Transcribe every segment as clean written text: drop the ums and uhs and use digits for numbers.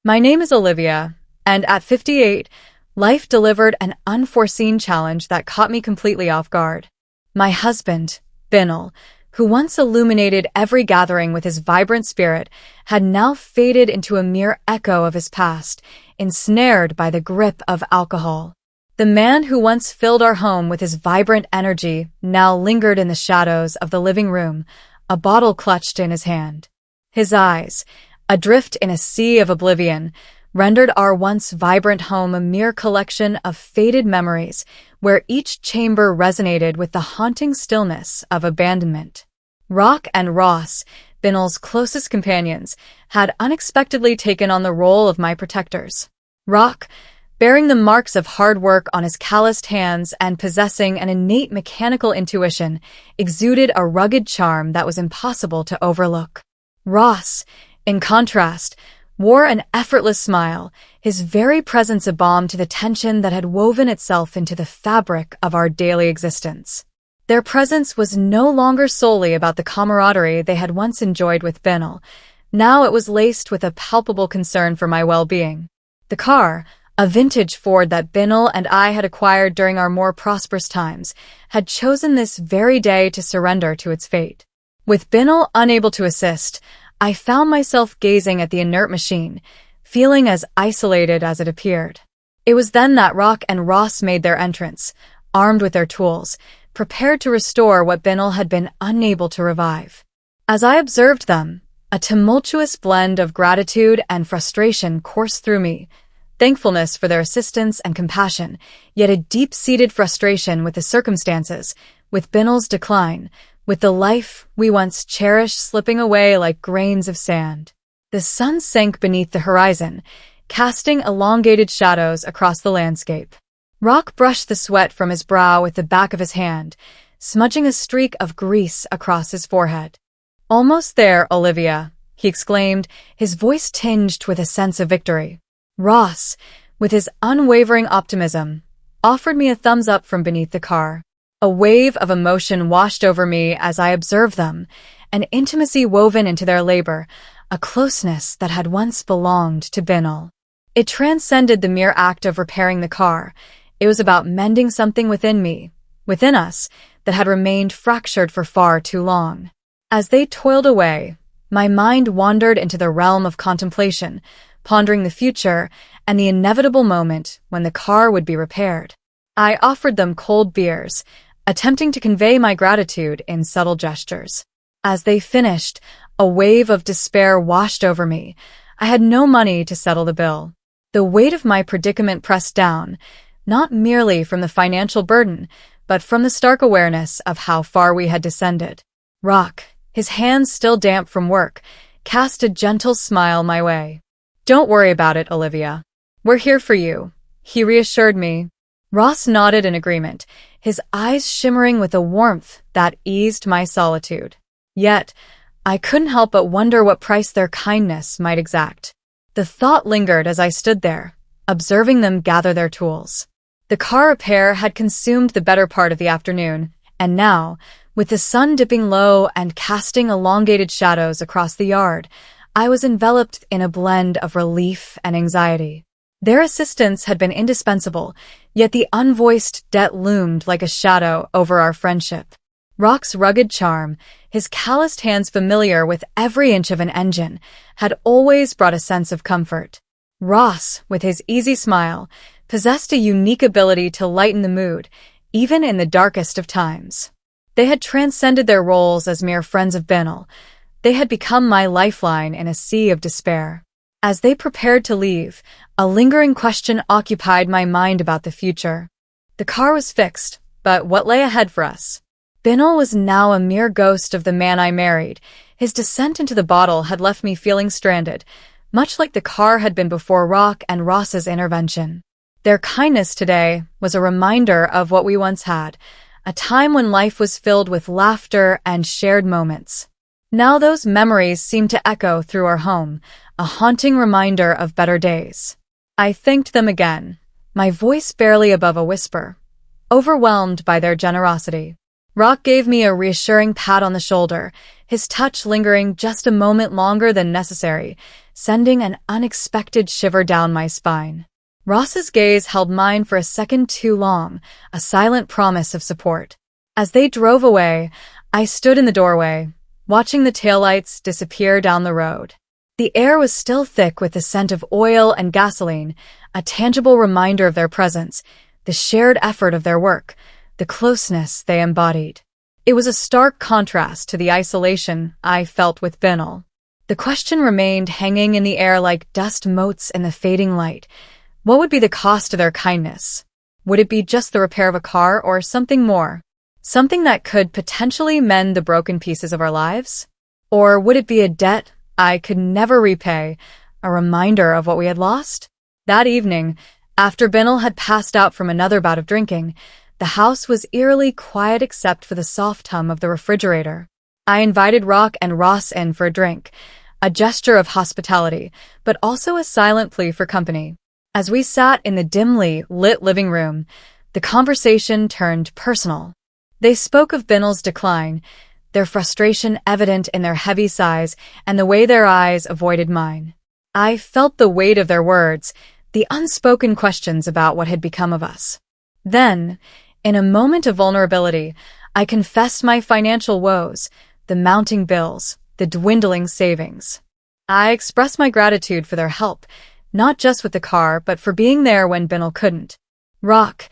My name is Olivia, and at 58, life delivered an unforeseen challenge that caught me completely off guard. My husband, Betrayal, who once illuminated every gathering with his vibrant spirit, had now faded into a mere echo of his past, ensnared by the grip of alcohol. The man who once filled our home with his vibrant energy now lingered in the shadows of the living room, a bottle clutched in his hand. His eyes, adrift in a sea of oblivion, rendered our once vibrant home a mere collection of faded memories, where each chamber resonated with the haunting stillness of abandonment. Rock and Ross, Betrayal's closest companions, had unexpectedly taken on the role of my protectors. Rock, bearing the marks of hard work on his calloused hands and possessing an innate mechanical intuition, exuded a rugged charm that was impossible to overlook. Ross, in contrast, wore an effortless smile, his very presence a balm to the tension that had woven itself into the fabric of our daily existence. Their presence was no longer solely about the camaraderie they had once enjoyed with Betrayal. Now it was laced with a palpable concern for my well-being. The car, a vintage Ford that Betrayal and I had acquired during our more prosperous times, had chosen this very day to surrender to its fate. With Betrayal unable to assist, I found myself gazing at the inert machine, feeling as isolated as it appeared. It was then that Rock and Ross made their entrance, armed with their tools, prepared to restore what Betrayal had been unable to revive. As I observed them, a tumultuous blend of gratitude and frustration coursed through me, thankfulness for their assistance and compassion, yet a deep-seated frustration with the circumstances, with Betrayal's decline, with the life we once cherished slipping away like grains of sand. The sun sank beneath the horizon, casting elongated shadows across the landscape. Rock brushed the sweat from his brow with the back of his hand, smudging a streak of grease across his forehead. "Almost there, Olivia," he exclaimed, his voice tinged with a sense of victory. Ross, with his unwavering optimism, offered me a thumbs up from beneath the car. A wave of emotion washed over me as I observed them, an intimacy woven into their labor, a closeness that had once belonged to Betrayal. It transcended the mere act of repairing the car. It was about mending something within me, within us, that had remained fractured for far too long. As they toiled away, my mind wandered into the realm of contemplation, pondering the future and the inevitable moment when the car would be repaired. I offered them cold beers, attempting to convey my gratitude in subtle gestures. As they finished, a wave of despair washed over me. I had no money to settle the bill. The weight of my predicament pressed down, not merely from the financial burden, but from the stark awareness of how far we had descended. Rock, his hands still damp from work, cast a gentle smile my way. "Don't worry about it, Olivia. We're here for you," he reassured me. Ross nodded in agreement, his eyes shimmering with a warmth that eased my solitude. Yet, I couldn't help but wonder what price their kindness might exact. The thought lingered as I stood there, observing them gather their tools. The car repair had consumed the better part of the afternoon, and now, with the sun dipping low and casting elongated shadows across the yard, I was enveloped in a blend of relief and anxiety. Their assistance had been indispensable, yet the unvoiced debt loomed like a shadow over our friendship. Rock's rugged charm, his calloused hands familiar with every inch of an engine, had always brought a sense of comfort. Ross, with his easy smile, possessed a unique ability to lighten the mood, even in the darkest of times. They had transcended their roles as mere friends of Betrayal. They had become my lifeline in a sea of despair. As they prepared to leave, a lingering question occupied my mind about the future. The car was fixed, but what lay ahead for us? Betrayal was now a mere ghost of the man I married. His descent into the bottle had left me feeling stranded, much like the car had been before Rock and Ross's intervention. Their kindness today was a reminder of what we once had, a time when life was filled with laughter and shared moments. Now those memories seemed to echo through our home, a haunting reminder of better days. I thanked them again, my voice barely above a whisper, overwhelmed by their generosity. Rock gave me a reassuring pat on the shoulder, his touch lingering just a moment longer than necessary, sending an unexpected shiver down my spine. Ross's gaze held mine for a second too long, a silent promise of support. As they drove away, I stood in the doorway, watching the taillights disappear down the road. The air was still thick with the scent of oil and gasoline, a tangible reminder of their presence, the shared effort of their work, the closeness they embodied. It was a stark contrast to the isolation I felt with Benyl. The question remained hanging in the air like dust motes in the fading light. What would be the cost of their kindness? Would it be just the repair of a car or something more? Something that could potentially mend the broken pieces of our lives? Or would it be a debt I could never repay, a reminder of what we had lost? That evening, after Benyl had passed out from another bout of drinking, the house was eerily quiet except for the soft hum of the refrigerator. I invited Rock and Ross in for a drink, a gesture of hospitality, but also a silent plea for company. As we sat in the dimly lit living room, the conversation turned personal. They spoke of Benyl's decline, their frustration evident in their heavy sighs and the way their eyes avoided mine. I felt the weight of their words, the unspoken questions about what had become of us. Then, in a moment of vulnerability, I confessed my financial woes, the mounting bills, the dwindling savings. I expressed my gratitude for their help, not just with the car, but for being there when Benyl couldn't. Rock,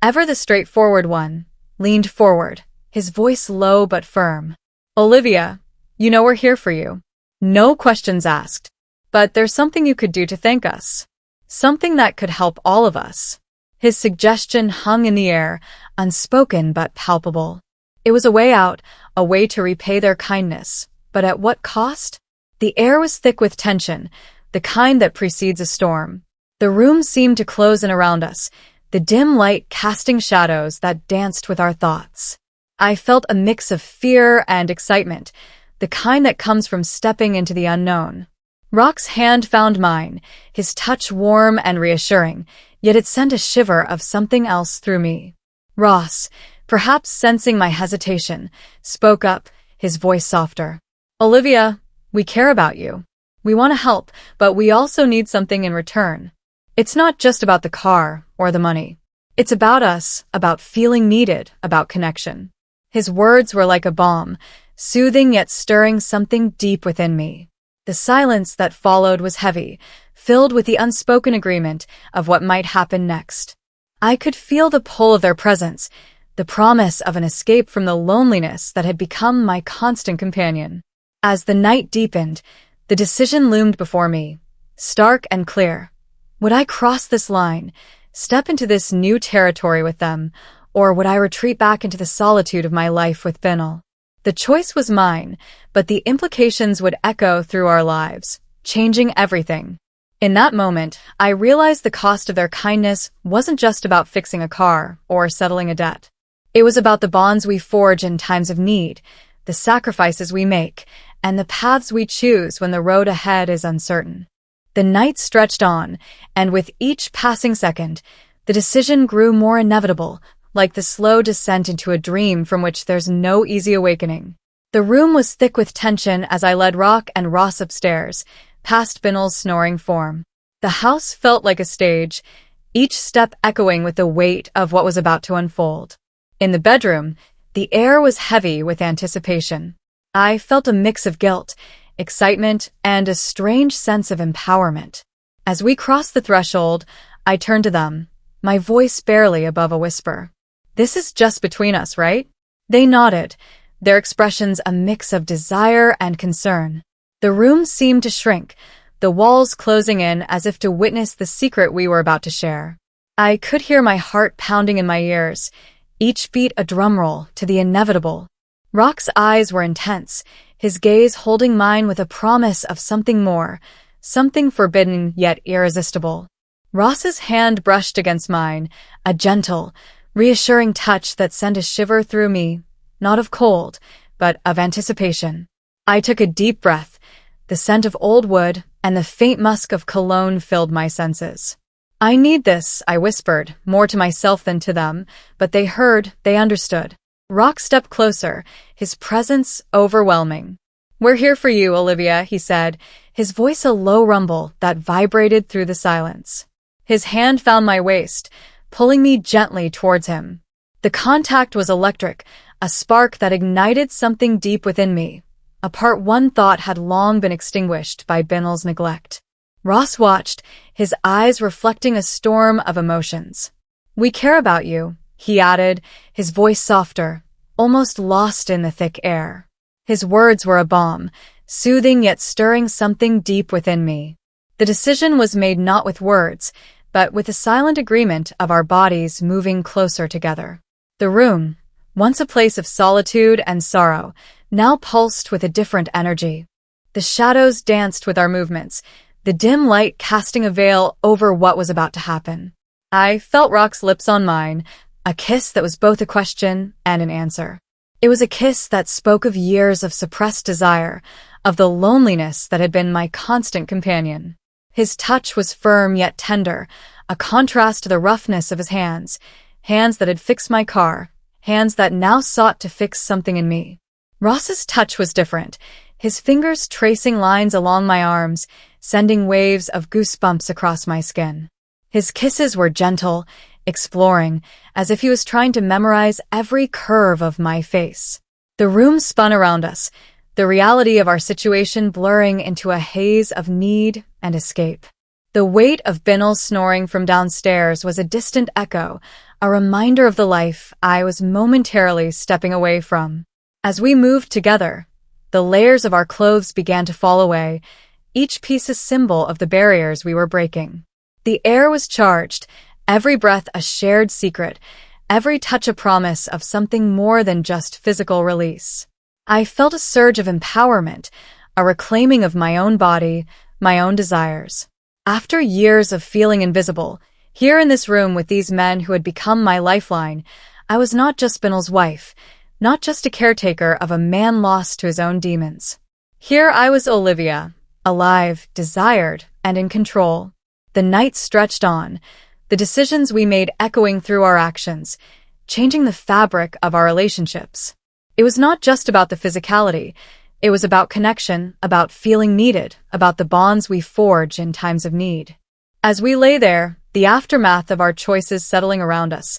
ever the straightforward one, leaned forward, his voice low but firm. "Olivia, you know we're here for you. No questions asked. But there's something you could do to thank us. Something that could help all of us." His suggestion hung in the air, unspoken but palpable. It was a way out, a way to repay their kindness. But at what cost? The air was thick with tension, the kind that precedes a storm. The room seemed to close in around us, the dim light casting shadows that danced with our thoughts. I felt a mix of fear and excitement, the kind that comes from stepping into the unknown. Rock's hand found mine, his touch warm and reassuring, yet it sent a shiver of something else through me. Ross, perhaps sensing my hesitation, spoke up, his voice softer. "Olivia, we care about you. We want to help, but we also need something in return. It's not just about the car or the money. It's about us, about feeling needed, about connection." His words were like a balm, soothing yet stirring something deep within me. The silence that followed was heavy, filled with the unspoken agreement of what might happen next. I could feel the pull of their presence, the promise of an escape from the loneliness that had become my constant companion. As the night deepened, the decision loomed before me, stark and clear. Would I cross this line, step into this new territory with them, or would I retreat back into the solitude of my life with Benyl? The choice was mine, but the implications would echo through our lives, changing everything. In that moment, I realized the cost of their kindness wasn't just about fixing a car or settling a debt. It was about the bonds we forge in times of need, the sacrifices we make, and the paths we choose when the road ahead is uncertain. The night stretched on, and with each passing second, the decision grew more inevitable, like the slow descent into a dream from which there's no easy awakening. The room was thick with tension as I led Rock and Ross upstairs, past Benyl's snoring form. The house felt like a stage, each step echoing with the weight of what was about to unfold. In the bedroom, the air was heavy with anticipation. I felt a mix of guilt, excitement, and a strange sense of empowerment. As we crossed the threshold, I turned to them, my voice barely above a whisper. "This is just between us, right?" They nodded, their expressions a mix of desire and concern. The room seemed to shrink, the walls closing in as if to witness the secret we were about to share. I could hear my heart pounding in my ears, each beat a drumroll to the inevitable. Rock's eyes were intense, his gaze holding mine with a promise of something more, something forbidden yet irresistible. Ross's hand brushed against mine, a gentle, reassuring touch that sent a shiver through me, not of cold, but of anticipation. I took a deep breath. The scent of old wood and the faint musk of cologne filled my senses. "I need this," I whispered, more to myself than to them, but they heard, they understood. Rock stepped closer, his presence overwhelming. "We're here for you, Olivia," he said, his voice a low rumble that vibrated through the silence. His hand found my waist, pulling me gently towards him. The contact was electric, a spark that ignited something deep within me, a part one thought had long been extinguished by Binal's neglect. Ross watched, his eyes reflecting a storm of emotions. "We care about you," he added, his voice softer, almost lost in the thick air. His words were a balm, soothing yet stirring something deep within me. The decision was made not with words, but with the silent agreement of our bodies moving closer together. The room, once a place of solitude and sorrow, now pulsed with a different energy. The shadows danced with our movements, the dim light casting a veil over what was about to happen. I felt Rock's lips on mine, a kiss that was both a question and an answer. It was a kiss that spoke of years of suppressed desire, of the loneliness that had been my constant companion. His touch was firm yet tender, a contrast to the roughness of his hands that had fixed my car, hands that now sought to fix something in me. Ross's touch was different, his fingers tracing lines along my arms, sending waves of goosebumps across my skin. His kisses were gentle, exploring, as if he was trying to memorize every curve of my face. The room spun around us, the reality of our situation blurring into a haze of need and escape. The weight of Binal's snoring from downstairs was a distant echo, a reminder of the life I was momentarily stepping away from. As we moved together, the layers of our clothes began to fall away, each piece a symbol of the barriers we were breaking. The air was charged, every breath a shared secret, every touch a promise of something more than just physical release. I felt a surge of empowerment, a reclaiming of my own body, my own desires. After years of feeling invisible, here in this room with these men who had become my lifeline, I was not just Binal's wife, not just a caretaker of a man lost to his own demons. Here I was Olivia, alive, desired, and in control. The night stretched on, the decisions we made echoing through our actions, changing the fabric of our relationships. It was not just about the physicality. It was about connection, about feeling needed, about the bonds we forge in times of need. As we lay there, the aftermath of our choices settling around us,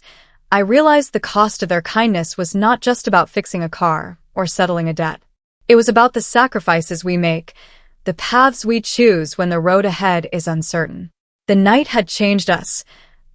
I realized the cost of their kindness was not just about fixing a car or settling a debt. It was about the sacrifices we make, the paths we choose when the road ahead is uncertain. The night had changed us,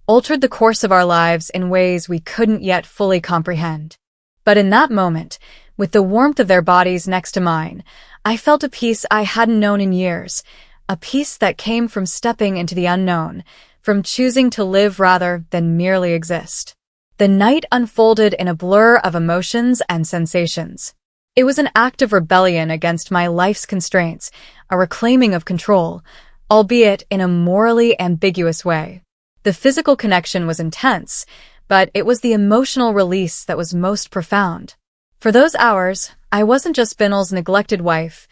altered the course of our lives in ways we couldn't yet fully comprehend. But in that moment, with the warmth of their bodies next to mine, I felt a peace I hadn't known in years, a peace that came from stepping into the unknown, from choosing to live rather than merely exist. The night unfolded in a blur of emotions and sensations. It was an act of rebellion against my life's constraints, a reclaiming of control, albeit in a morally ambiguous way. The physical connection was intense, but it was the emotional release that was most profound. For those hours, I wasn't just Binal's neglected wife.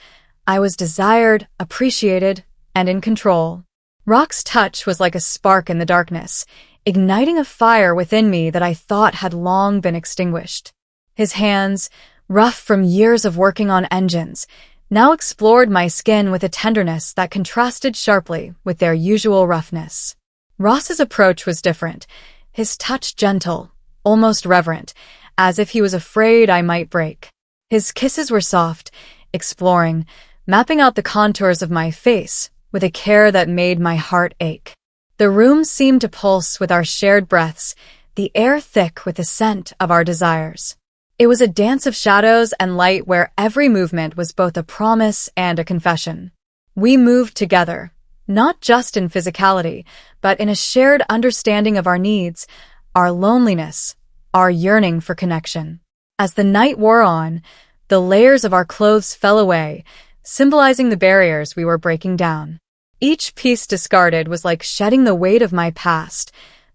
I was desired, appreciated, and in control. Rock's touch was like a spark in the darkness, igniting a fire within me that I thought had long been extinguished. His hands, rough from years of working on engines, now explored my skin with a tenderness that contrasted sharply with their usual roughness. Ross's approach was different, his touch gentle, almost reverent, as if he was afraid I might break. His kisses were soft, exploring, mapping out the contours of my face with a care that made my heart ache. The room seemed to pulse with our shared breaths, the air thick with the scent of our desires. It was a dance of shadows and light where every movement was both a promise and a confession. We moved together, not just in physicality, but in a shared understanding of our needs, our loneliness, our yearning for connection. As the night wore on, the layers of our clothes fell away, symbolizing the barriers we were breaking down. Each piece discarded was like shedding the weight of my past,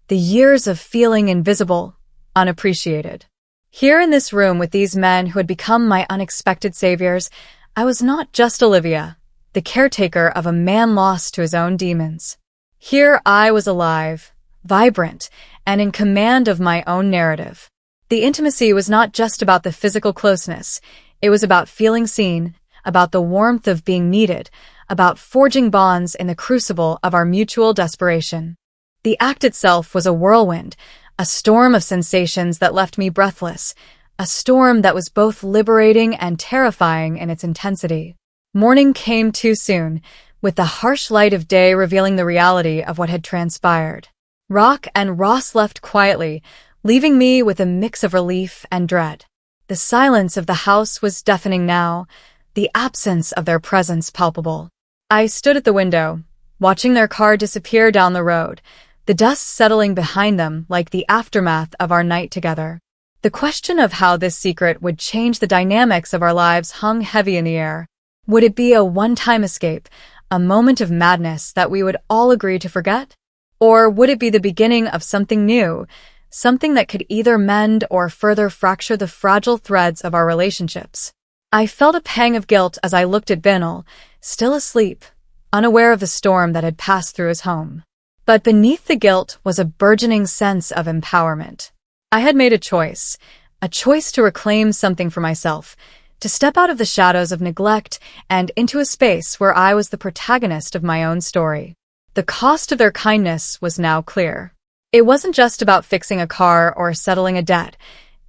the years of feeling invisible, unappreciated. Here in this room with these men who had become my unexpected saviors, I was not just Olivia, the caretaker of a man lost to his own demons. Here I was alive, vibrant, and in command of my own narrative. The intimacy was not just about the physical closeness, it was about feeling seen, about the warmth of being needed, about forging bonds in the crucible of our mutual desperation. The act itself was a whirlwind, a storm of sensations that left me breathless, a storm that was both liberating and terrifying in its intensity. Morning came too soon, with the harsh light of day revealing the reality of what had transpired. Rock and Ross left quietly, leaving me with a mix of relief and dread. The silence of the house was deafening now, the absence of their presence palpable. I stood at the window, watching their car disappear down the road, the dust settling behind them like the aftermath of our night together. The question of how this secret would change the dynamics of our lives hung heavy in the air. Would it be a one-time escape, a moment of madness that we would all agree to forget? Or would it be the beginning of something new, something that could either mend or further fracture the fragile threads of our relationships? I felt a pang of guilt as I looked at Binnell, still asleep, unaware of the storm that had passed through his home. But beneath the guilt was a burgeoning sense of empowerment. I had made a choice to reclaim something for myself, to step out of the shadows of neglect and into a space where I was the protagonist of my own story. The cost of their kindness was now clear. It wasn't just about fixing a car or settling a debt.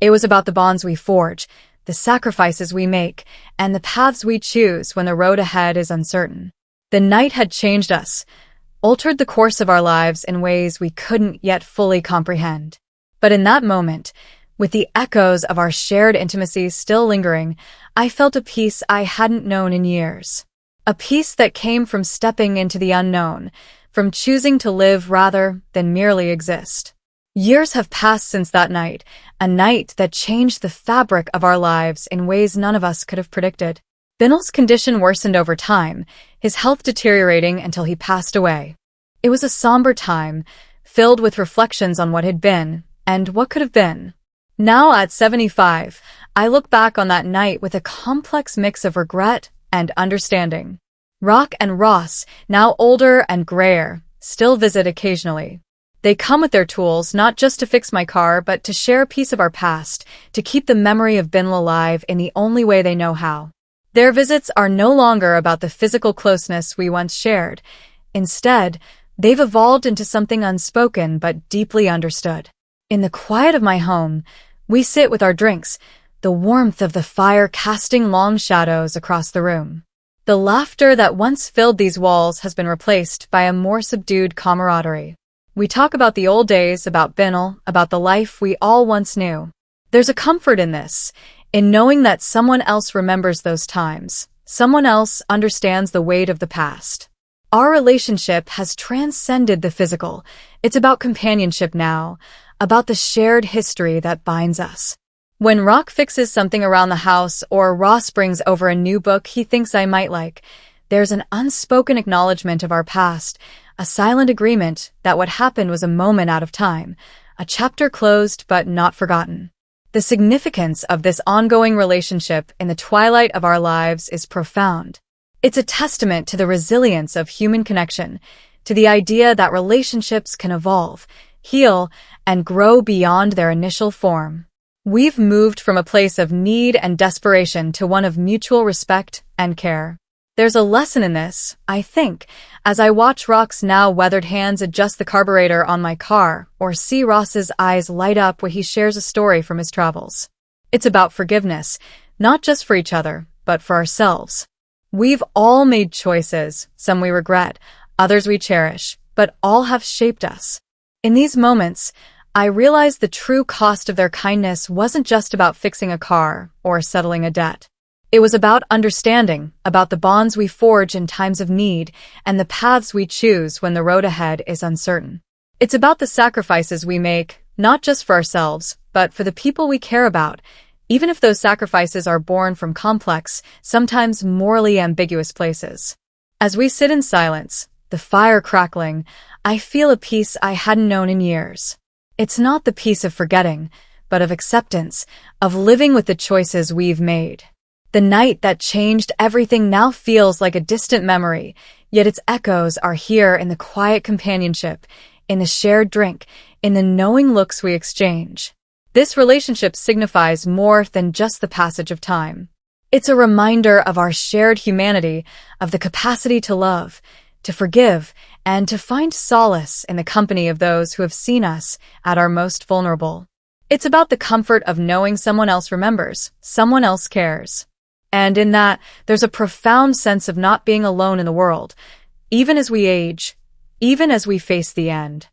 It was about the bonds we forge, the sacrifices we make, and the paths we choose when the road ahead is uncertain. The night had changed us, altered the course of our lives in ways we couldn't yet fully comprehend. But in that moment, with the echoes of our shared intimacy still lingering, I felt a peace I hadn't known in years. A peace that came from stepping into the unknown, from choosing to live rather than merely exist. Years have passed since that night, a night that changed the fabric of our lives in ways none of us could have predicted. Binnell's condition worsened over time, his health deteriorating until he passed away. It was a somber time, filled with reflections on what had been and what could have been. Now at 75, I look back on that night with a complex mix of regret and understanding. Rock and Ross, now older and grayer, still visit occasionally. They come with their tools not just to fix my car, but to share a piece of our past, to keep the memory of Binnell alive in the only way they know how. Their visits are no longer about the physical closeness we once shared. Instead, they've evolved into something unspoken but deeply understood. In the quiet of my home, we sit with our drinks, the warmth of the fire casting long shadows across the room. The laughter that once filled these walls has been replaced by a more subdued camaraderie. We talk about the old days, about Binnell, about the life we all once knew. There's a comfort in this, in knowing that someone else remembers those times, someone else understands the weight of the past. Our relationship has transcended the physical. It's about companionship now, about the shared history that binds us. When Rock fixes something around the house or Ross brings over a new book he thinks I might like, there's an unspoken acknowledgement of our past, a silent agreement that what happened was a moment out of time, a chapter closed but not forgotten. The significance of this ongoing relationship in the twilight of our lives is profound. It's a testament to the resilience of human connection, to the idea that relationships can evolve, heal, and grow beyond their initial form. We've moved from a place of need and desperation to one of mutual respect and care. There's a lesson in this, I think, as I watch Rock's now weathered hands adjust the carburetor on my car or see Ross's eyes light up when he shares a story from his travels. It's about forgiveness, not just for each other, but for ourselves. We've all made choices, some we regret, others we cherish, but all have shaped us. In these moments, I realized the true cost of their kindness wasn't just about fixing a car or settling a debt. It was about understanding, about the bonds we forge in times of need and the paths we choose when the road ahead is uncertain. It's about the sacrifices we make, not just for ourselves, but for the people we care about, even if those sacrifices are born from complex, sometimes morally ambiguous places. As we sit in silence, the fire crackling, I feel a peace I hadn't known in years. It's not the peace of forgetting, but of acceptance, of living with the choices we've made. The night that changed everything now feels like a distant memory, yet its echoes are here in the quiet companionship, in the shared drink, in the knowing looks we exchange. This relationship signifies more than just the passage of time. It's a reminder of our shared humanity, of the capacity to love, to forgive, and to find solace in the company of those who have seen us at our most vulnerable. It's about the comfort of knowing someone else remembers, someone else cares. And in that, there's a profound sense of not being alone in the world, even as we age, even as we face the end.